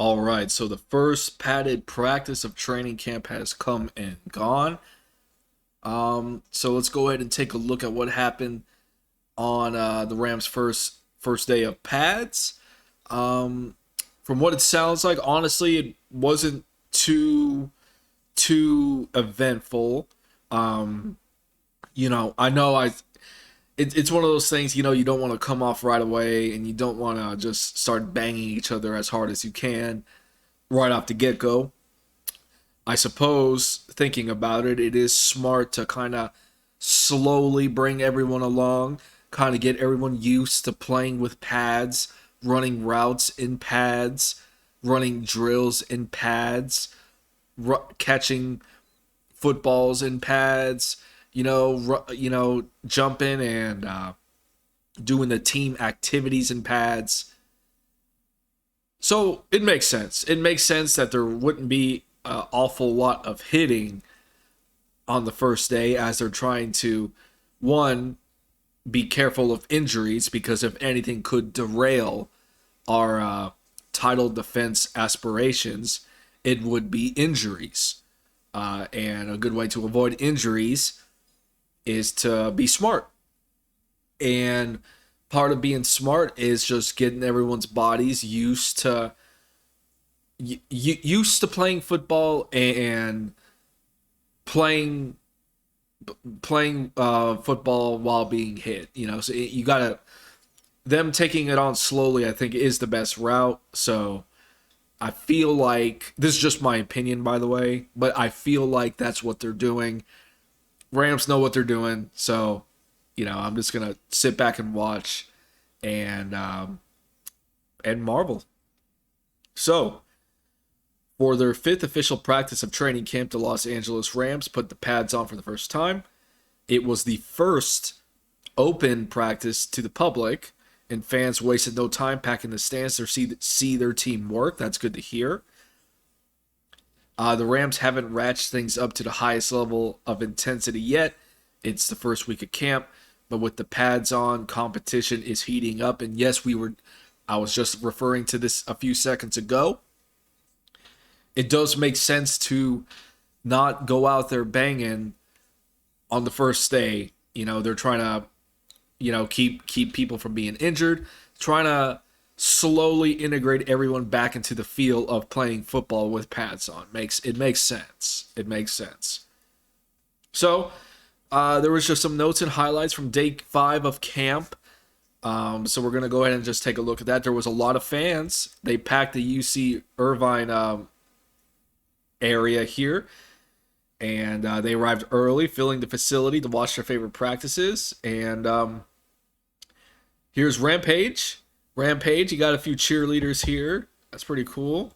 All right, so the first padded practice of training camp has come and gone. So let's go ahead and take a look at what happened on the Rams' first day of pads. Um, from what it sounds like, honestly, it wasn't too eventful. Um, I know it's one of those things. You don't want to come off right away, and you don't want to just start banging each other as hard as you can right off the get go. I suppose, thinking about it, it is smart to kind of slowly bring everyone along, kind of get everyone used to playing with pads, running routes in pads, running drills in pads, catching footballs in pads, jumping and doing the team activities in pads. So it makes sense. It makes sense that there wouldn't be an awful lot of hitting on the first day as they're trying to, one, be careful of injuries because if anything could derail our title defense aspirations, it would be injuries. And a good way to avoid injuries is to be smart. And part of being smart is just getting everyone's bodies used to playing football and playing football while being hit. So you gotta them taking it on slowly. I think is the best route. So I feel like this is just my opinion, by the way, but I feel like that's what they're doing. Rams know what they're doing, so I'm just gonna sit back and watch and marvel. So for their fifth official practice of training camp, the Los Angeles Rams put the pads on for the first time. It was the first open practice to the public, and fans wasted no time packing the stands to see their team work. That's good to hear. The Rams haven't ratcheted things up to the highest level of intensity yet. It's the first week of camp, but with the pads on, competition is heating up. And yes, I was just referring to this a few seconds ago. It does make sense to not go out there banging on the first day. They're trying to, keep people from being injured, trying to slowly integrate everyone back into the feel of playing football with pads on. It makes sense. It makes sense. So there was just some notes and highlights from day 5 of camp. So we're gonna go ahead and just take a look at that. There was a lot of fans. They packed the UC Irvine area here, and they arrived early, filling the facility to watch their favorite practices. And here's Rampage. Rampage, you got a few cheerleaders here. That's pretty cool.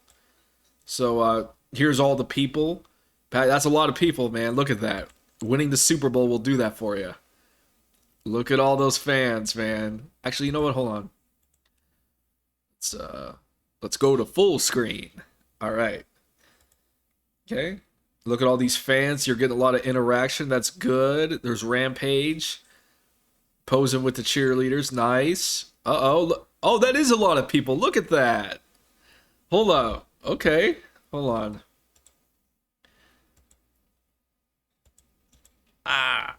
So here's all the people. That's a lot of people, man. Look at that. Winning the Super Bowl will do that for you. Look at all those fans, man. Actually, you know what? Hold on. Let's go to full screen. All right. Okay. Look at all these fans. You're getting a lot of interaction. That's good. There's Rampage posing with the cheerleaders. Nice. Uh-oh. Oh, that is a lot of people. Look at that. Hold up. Okay. Hold on. Ah.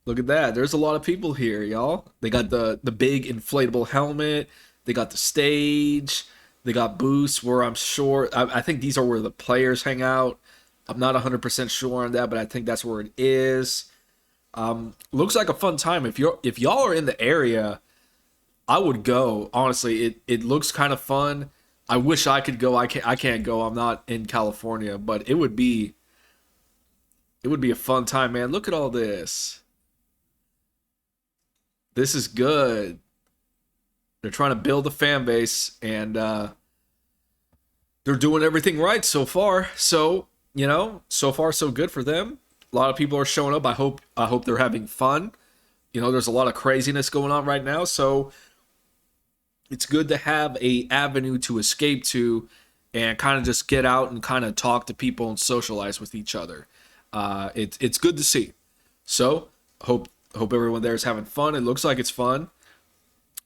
Look at that. There's a lot of people here, y'all. They got the big inflatable helmet. They got the stage. They got booths where I think these are where the players hang out. I'm not 100% sure on that, but I think that's where it is. Looks like a fun time. If y'all are in the area, I would go. Honestly, it looks kind of fun. I wish I could go. I can't go. I'm not in California, but it would be a fun time, man. Look at all this. This is good. They're trying to build a fan base, and they're doing everything right so far. So so far so good for them. A lot of people are showing up. I hope they're having fun. There's a lot of craziness going on right now, so it's good to have a avenue to escape to and kind of just get out and kind of talk to people and socialize with each other. It's good to see. So hope everyone there is having fun. It looks like it's fun.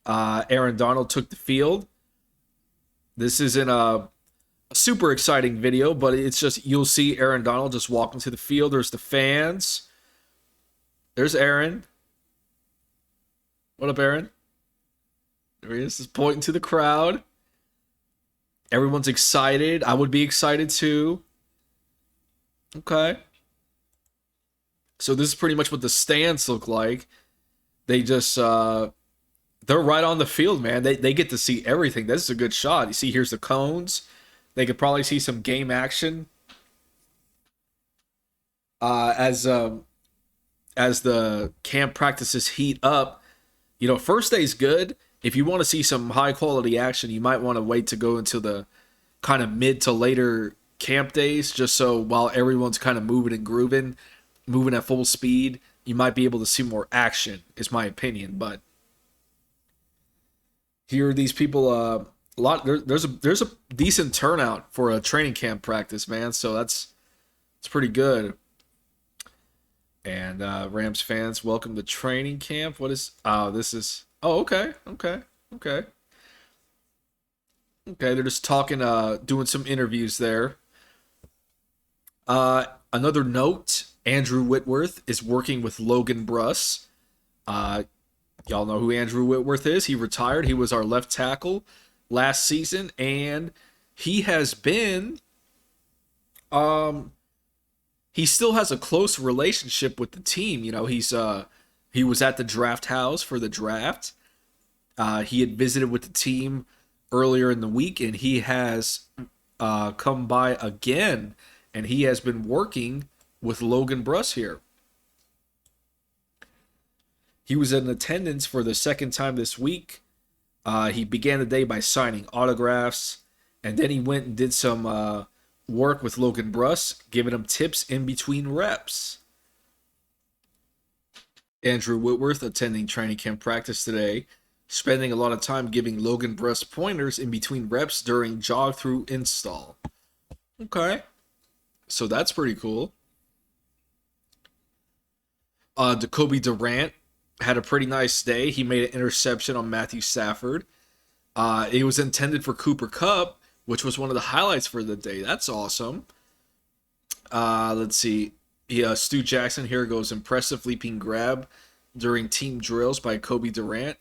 Aaron Donald took the field. This isn't a super exciting video, but it's just you'll see Aaron Donald just walking to the field. There's the fans. There's Aaron. What up, Aaron? There he is, just pointing to the crowd. Everyone's excited. I would be excited too. Okay. So this is pretty much what the stands look like. They just they're right on the field, man. They get to see everything. This is a good shot. You see, here's the cones. They could probably see some game action as the camp practices heat up. You know, first day's good. If you want to see some high quality action, you might want to wait to go into the kind of mid to later camp days, just so while everyone's kind of moving and grooving, moving at full speed, you might be able to see more action, is my opinion. But here are these people, a lot there's a decent turnout for a training camp practice, man. So that's it's pretty good. And Rams fans, welcome to training camp. What is? Oh, this is. Oh, okay, okay. They're just talking, doing some interviews there. Another note: Andrew Whitworth is working with Logan Bruss. Uh, y'all know who Andrew Whitworth is. He retired. He was our left tackle last season, and he has been. He still has a close relationship with the team. You know, he was at the draft house for the draft. He had visited with the team earlier in the week, and he has come by again, and he has been working with Logan Bruss here. He was in attendance for the second time this week. He began the day by signing autographs, and then he went and did some work with Logan Bruss, giving him tips in between reps. Andrew Whitworth attending training camp practice today, spending a lot of time giving Logan Bruss pointers in between reps during jog through install. Okay, so that's pretty cool. Jacoby Durant had a pretty nice day. He made an interception on Matthew Stafford. It was intended for Cooper Kupp, which was one of the highlights for the day. That's awesome. Let's see. Yeah, Stu Jackson here goes impressive leaping grab during team drills by Kobe Durant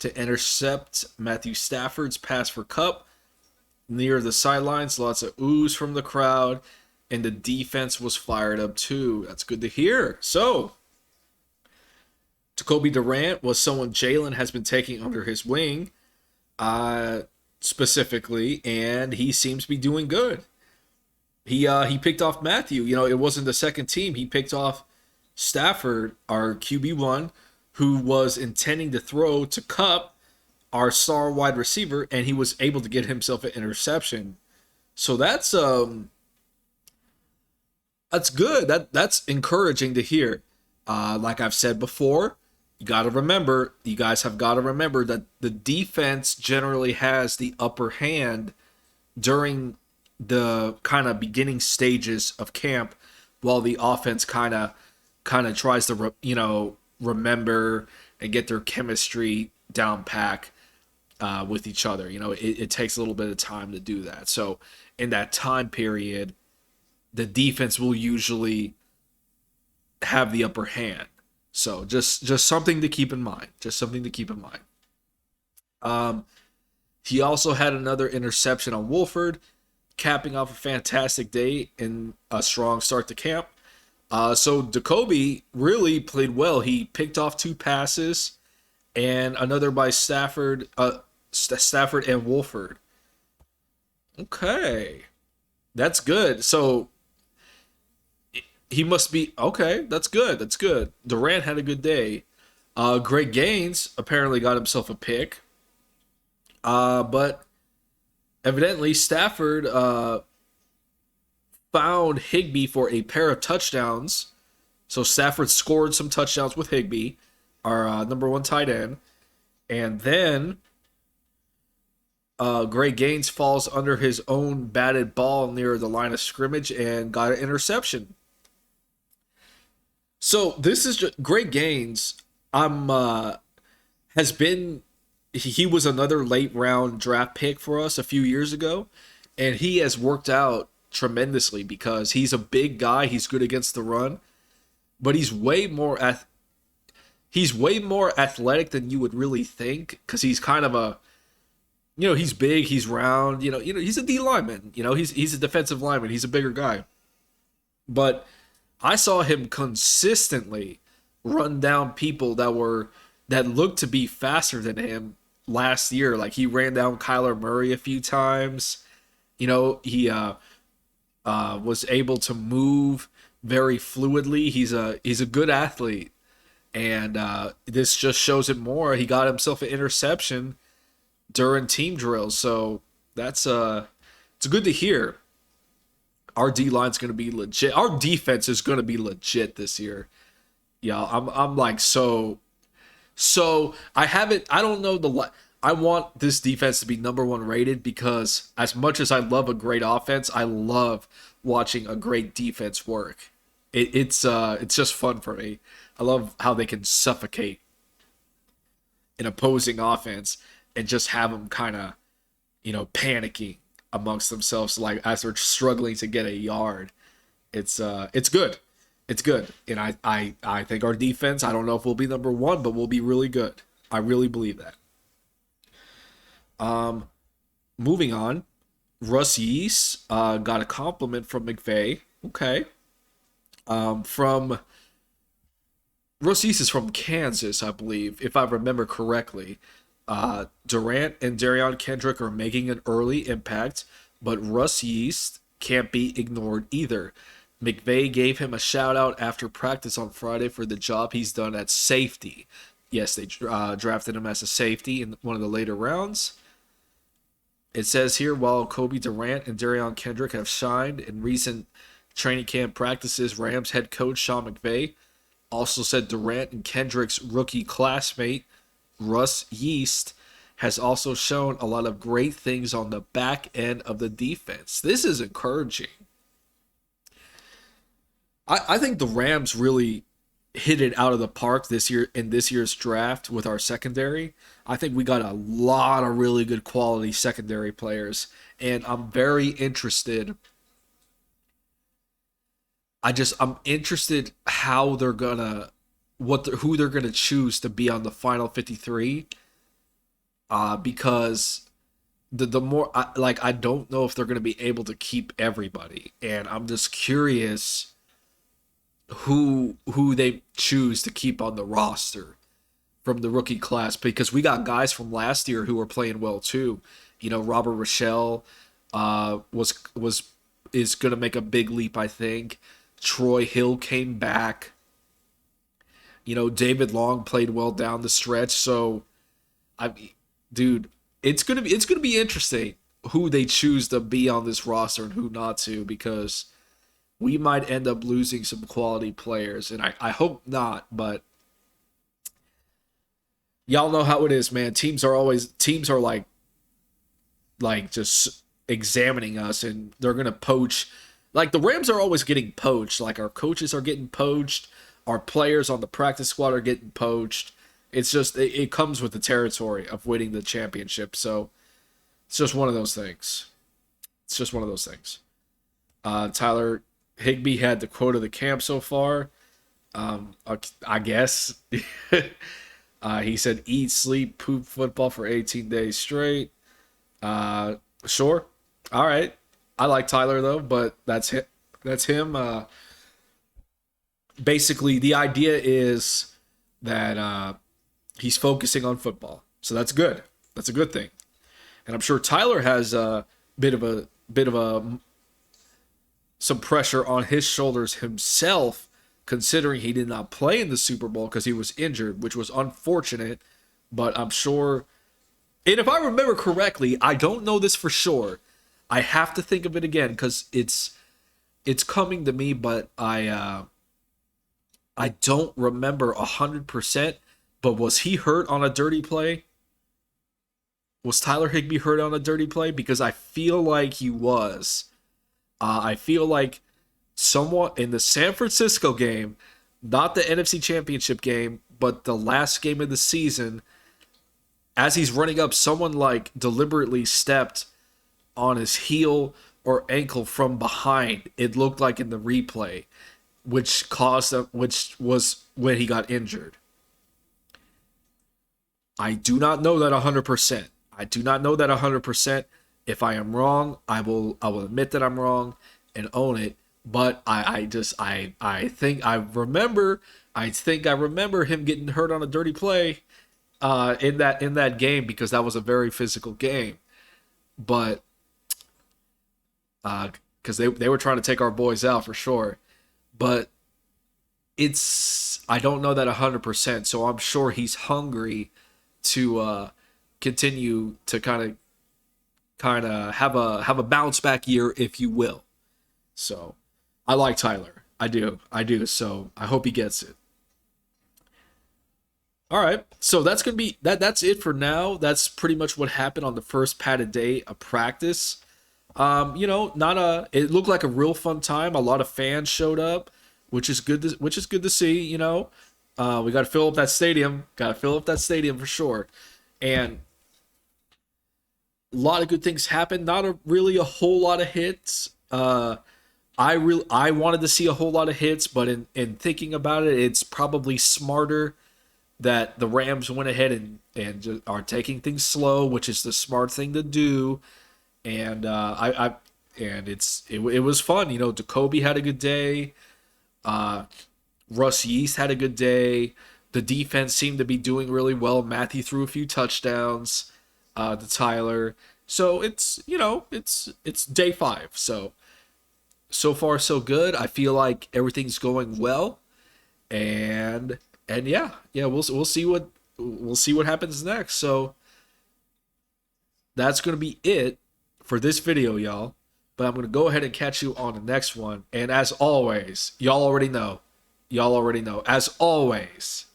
to intercept Matthew Stafford's pass for Kupp near the sidelines. Lots of oohs from the crowd, and the defense was fired up too. That's good to hear. So, Jacoby Durant was someone Jalen has been taking under his wing, specifically, and he seems to be doing good. He picked off Matthew. You know, it wasn't the second team. He picked off Stafford, our QB1, who was intending to throw to Kupp, our star wide receiver, and he was able to get himself an interception. So that's good. That's encouraging to hear. Like I've said before, you guys have got to remember that the defense generally has the upper hand during the kind of beginning stages of camp, while the offense kind of tries to remember and get their chemistry down pack with each other. You know, it takes a little bit of time to do that. So in that time period, the defense will usually have the upper hand. So just something to keep in mind. Just something to keep in mind. He also had another interception on Wolford, capping off a fantastic day and a strong start to camp. So Jacoby really played well. He picked off 2 passes and another by Stafford and Wolford. Okay, that's good. So he must be okay. That's good. That's good. Durant had a good day. Greg Gaines apparently got himself a pick. But evidently Stafford found Higbee for a pair of touchdowns. So Stafford scored some touchdowns with Higbee, our number 1 tight end. And then Greg Gaines falls under his own batted ball near the line of scrimmage and got an interception. So this is just Greg Gaines. Has been he was another late round draft pick for us a few years ago, and he has worked out tremendously because he's a big guy. He's good against the run, but he's way more athletic than you would really think because he's kind of a he's big, he's round, he's a D lineman, he's a defensive lineman, he's a bigger guy. But I saw him consistently run down people that looked to be faster than him last year. Like he ran down Kyler Murray a few times. He was able to move very fluidly. He's a good athlete, and this just shows it more. He got himself an interception during team drills, so that's it's good to hear. Our D line's going to be legit. Our defense is going to be legit this year. Yeah, I'm like so I don't know I want this defense to be number one rated because as much as I love a great offense, I love watching a great defense work. It's just fun for me. I love how they can suffocate an opposing offense and just have them kind of, panicking amongst themselves like as they're struggling to get a yard. It's good. It's good. And I think our defense, I don't know if we'll be number one, but we'll be really good. I really believe that. Moving on, Russ Yeast got a compliment from McVay. Okay. From Russ Yeast is from Kansas, I believe, if I remember correctly. Durant and Darion Kendrick are making an early impact, but Russ Yeast can't be ignored either. McVay gave him a shout out after practice on Friday for the job he's done at safety. Yes, they drafted him as a safety in one of the later rounds. It says here, while Kobe Durant and Darion Kendrick have shined in recent training camp practices, Rams head coach Sean McVay also said Durant and Kendrick's rookie classmate, Russ Yeast, has also shown a lot of great things on the back end of the defense. This is encouraging. I think the Rams really hit it out of the park this year in this year's draft with our secondary. I think we got a lot of really good quality secondary players, and I'm very interested. I'm interested how they're gonna who they're gonna choose to be on the final 53. Because the more I don't know if they're gonna be able to keep everybody, and I'm just curious who they choose to keep on the roster from the rookie class because we got guys from last year who are playing well too. Robert Rochelle is gonna make a big leap, I think. Troy Hill came back. David Long played well down the stretch. So, dude, it's gonna be interesting who they choose to be on this roster and who not to because we might end up losing some quality players, and I hope not. But y'all know how it is, man. Teams are like just examining us, and they're gonna poach. Like the Rams are always getting poached. Like our coaches are getting poached. Our players on the practice squad are getting poached. It's just it comes with the territory of winning the championship. So it's just one of those things. It's just one of those things. Tyler Higbee had the quote of the camp so far. I guess he said, "Eat, sleep, poop, football for 18 days straight." Sure, all right. I like Tyler though, but that's him. That's him. Basically, the idea is that he's focusing on football, so that's good. That's a good thing, and I'm sure Tyler has a bit of a some pressure on his shoulders himself, considering he did not play in the Super Bowl because he was injured, which was unfortunate. But I'm sure, and if I remember correctly, I don't know this for sure. I have to think of it again because it's coming to me, but I don't remember 100%. But was he hurt on a dirty play? Was Tyler Higbee hurt on a dirty play? Because I feel like he was. I feel like somewhat in the San Francisco game, not the NFC Championship game, but the last game of the season, as he's running up, someone like deliberately stepped on his heel or ankle from behind. It looked like in the replay, which was when he got injured. I do not know that 100%. I do not know that 100%. If I am wrong, I will admit that I'm wrong and own it. But I think I remember him getting hurt on a dirty play in that game, because that was a very physical game. But because they were trying to take our boys out for sure. But I don't know that 100%, so I'm sure he's hungry to continue to kind of have a bounce back year, if you will. So I like Tyler. I do. So I hope he gets it. All right. So that's gonna be that's it for now. That's pretty much what happened on the first padded day of practice. Not a. It looked like a real fun time. A lot of fans showed up, which is good to see. We got to fill up that stadium. Got to fill up that stadium for sure, and a lot of good things happened. Not really a whole lot of hits. I wanted to see a whole lot of hits, but in thinking about it, it's probably smarter that the Rams went ahead and just are taking things slow, which is the smart thing to do. And it was fun. Jacoby had a good day. Russ Yeast had a good day. The defense seemed to be doing really well. Matthew threw a few touchdowns to Tyler. So it's day 5. So far so good. I feel like everything's going well, and yeah, we'll see what happens next. So that's gonna be it for this video, y'all. But I'm gonna go ahead and catch you on the next one. And as always, y'all already know. As always,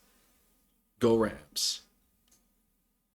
go Rams.